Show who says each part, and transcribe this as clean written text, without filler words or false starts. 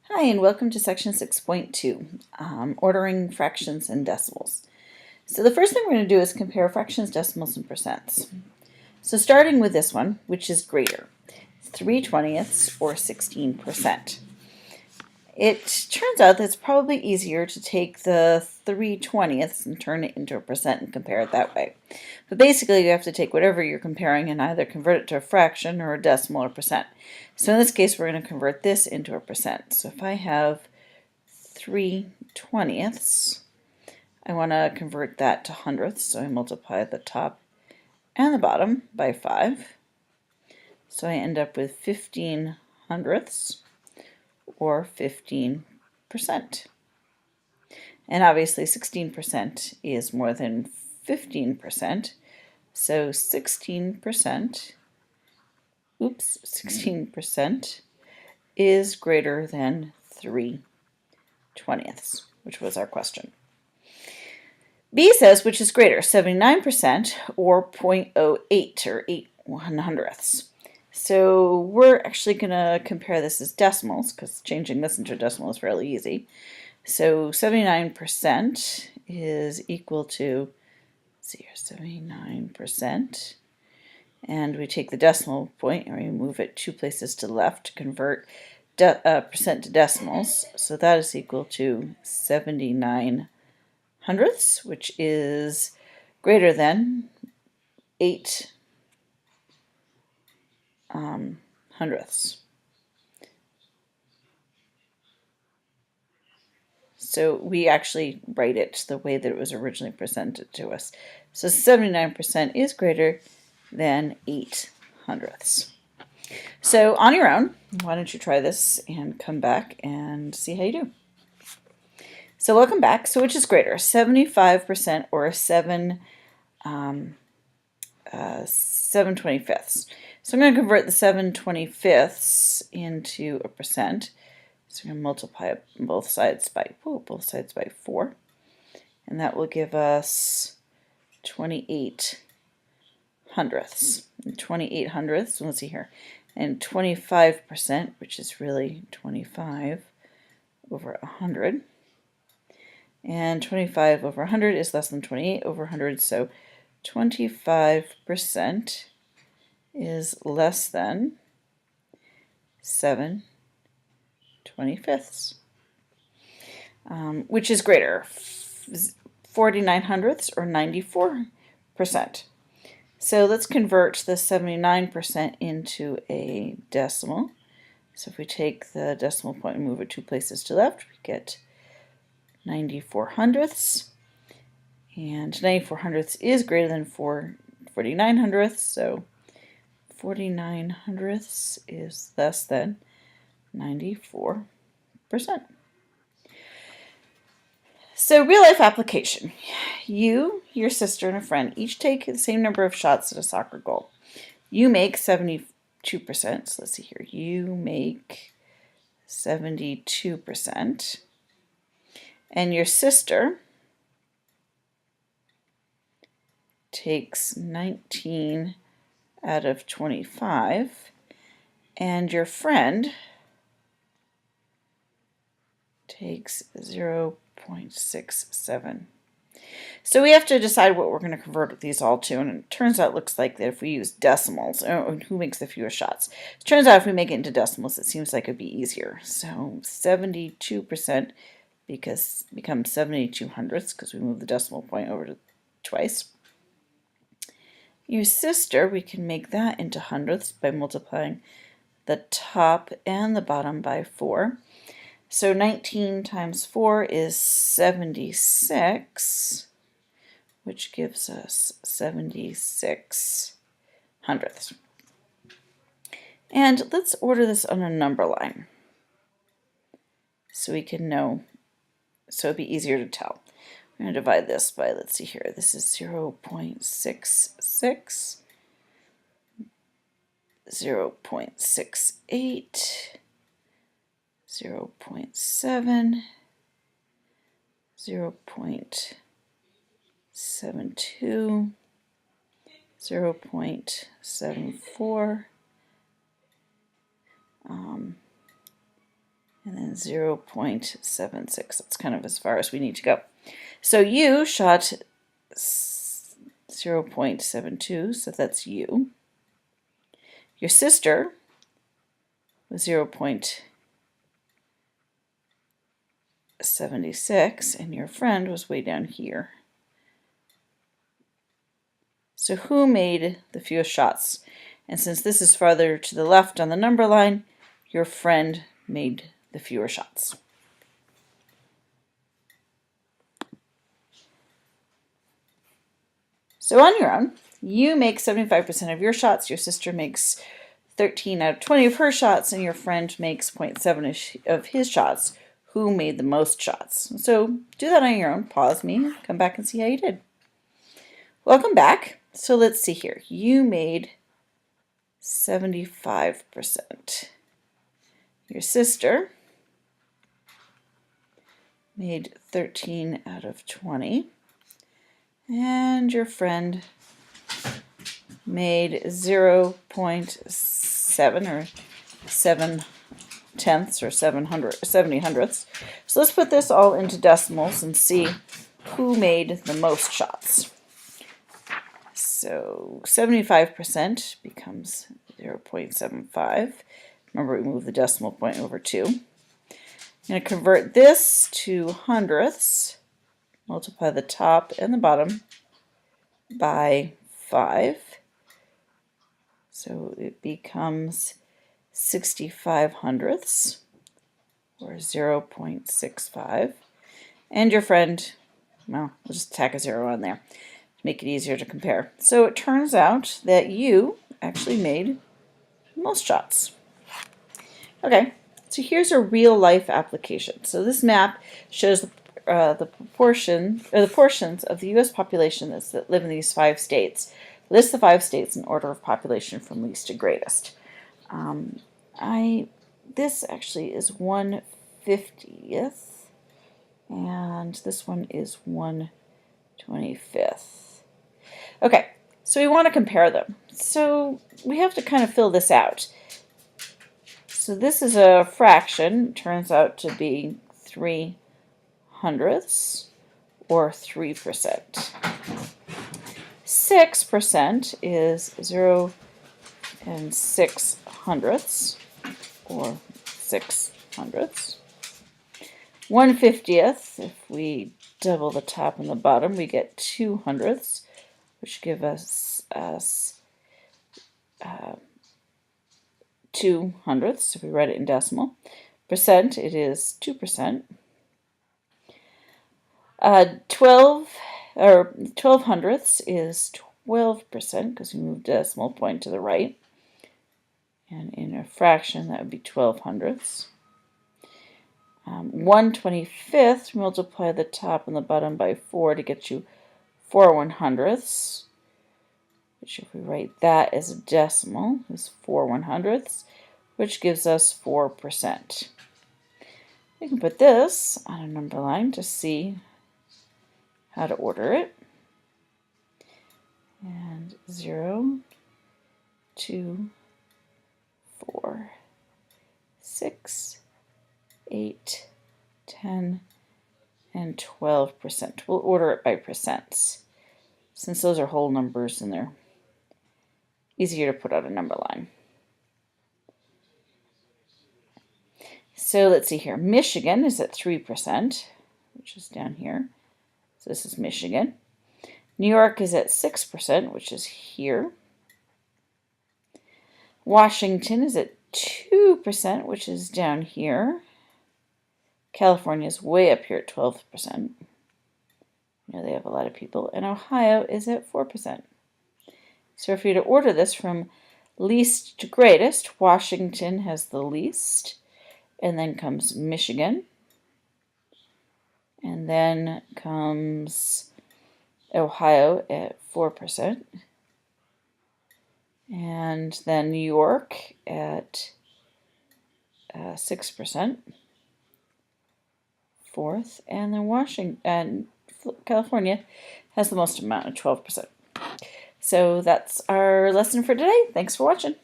Speaker 1: Hi, and welcome to section 6.2, ordering fractions and decimals. So the first thing we're going to do is compare fractions, decimals, and percents. So starting with this one, which is greater, 3/20ths or 16%. It turns out that it's probably easier to take the 3/20ths and turn it into a percent and compare it that way. But basically you have to take whatever you're comparing and either convert it to a fraction or a decimal or percent. So in this case we're going to convert this into a percent. So if I have 3/20ths, I want to convert that to hundredths, so I multiply the top and the bottom by 5. So I end up with 15 hundredths or 15%. And obviously 16% is more than 15%, so 16% is greater than 3/20ths, which was our question. B says which is greater, 79% or 0.08 or 8/100ths. So we're actually going to compare this as decimals because changing this into a decimal is fairly easy. So 79% is equal to, let's see here, 79%. And we take the decimal point and we move it 2 places to the left to convert percent to decimals. So that is equal to 79 hundredths, which is greater than 8 hundredths. So we actually write it the way that it was originally presented to us. So 79% is greater than 8 hundredths. So on your own, why don't you try this and come back and see how you do. So welcome back. So which is greater, 75% or 7/25ths? So I'm going to convert the 7/25ths into a percent. So I'm going to multiply both sides by 4, and that will give us 28 hundredths. And 28 hundredths, let's see here, and 25%, which is really 25 over 100. And 25 over 100 is less than 28 over 100, so 25% is less than 7/25ths. Which is greater, 49 hundredths or 94%. So let's convert the 79% into a decimal. So if we take the decimal point and move it 2 places to the left, we get 94 hundredths. And 94 hundredths is greater than 49 hundredths, so 49 hundredths is less than 94%. So real life application. You, your sister, and a friend each take the same number of shots at a soccer goal. You make 72%. So let's see here. You make 72%. And your sister takes 19 out of 25. And your friend takes 0.67. So we have to decide what we're going to convert these all to, and it turns out it looks like that if we use decimals, who makes the fewest shots? It turns out if we make it into decimals, it seems like it'd be easier. So 72% becomes 72 hundredths because we move the decimal point over to twice. Your sister, we can make that into hundredths by multiplying the top and the bottom by 4. So 19 times 4 is 76, which gives us 76 hundredths. And let's order this on a number line so we can know, so it'd be easier to tell. We're going to divide this by, let's see here, this is 0.66, 0.68, 0.7, 0.72, 0.74, and then 0.76. That's kind of as far as we need to go. So you shot 0.72, so that's you. Your sister was 0.76, and your friend was way down here. So who made the fewest shots? And since this is farther to the left on the number line, your friend made the fewer shots. So on your own, you make 75% of your shots, your sister makes 13 out of 20 of her shots, and your friend makes 0.7 of his shots. Who made the most shots? So do that on your own. Pause me, come back and see how you did. Welcome back. So let's see here. You made 75%. Your sister made 13 out of 20. And your friend made 0.7 or 7/10 or 70 hundredths. So let's put this all into decimals and see who made the most shots. So 75% becomes 0.75. Remember, we move the decimal point over 2. I'm going to convert this to hundredths. Multiply the top and the bottom by 5. So it becomes 65 hundredths, or 0.65. And your friend, well, we'll just tack a 0 on there to make it easier to compare. So it turns out that you actually made most shots. Okay, so here's a real life application. So this map shows the portions of the U.S. population that live in these 5 states. List the 5 states in order of population from least to greatest. This actually is 1/50th, and this one is 1/25th. Okay, so we want to compare them. So we have to kind of fill this out. So this is a fraction. It turns out to be 3 hundredths, or 3%. 6% is 0 and 6 hundredths, or 6 hundredths. 1/50th, if we double the top and the bottom, we get 2 hundredths, which give us 2 hundredths if we write it in decimal. Percent, it is 2%. 12 hundredths is 12% because we moved the decimal point to the right. And in a fraction, that would be 12 hundredths. 1/25th, multiply the top and the bottom by 4 to get you 4 100ths, which if we write that as a decimal is 4 100ths, which gives us 4%. We can put this on a number line to see how to order it. And 0, 2, 4, 6, 8, 10, and 12%. We'll order it by percents, since those are whole numbers and they're easier to put on a number line. So let's see here. Michigan is at 3%, which is down here. So this is Michigan. New York is at 6%, which is here. Washington is at 2%, which is down here. California is way up here at 12%. You know, they have a lot of people. And Ohio is at 4%. So if you're to order this from least to greatest, Washington has the least. And then comes Michigan. And then comes Ohio at 4%. And then New York at 6%. Fourth. And then California has the most amount at 12%. So that's our lesson for today. Thanks for watching.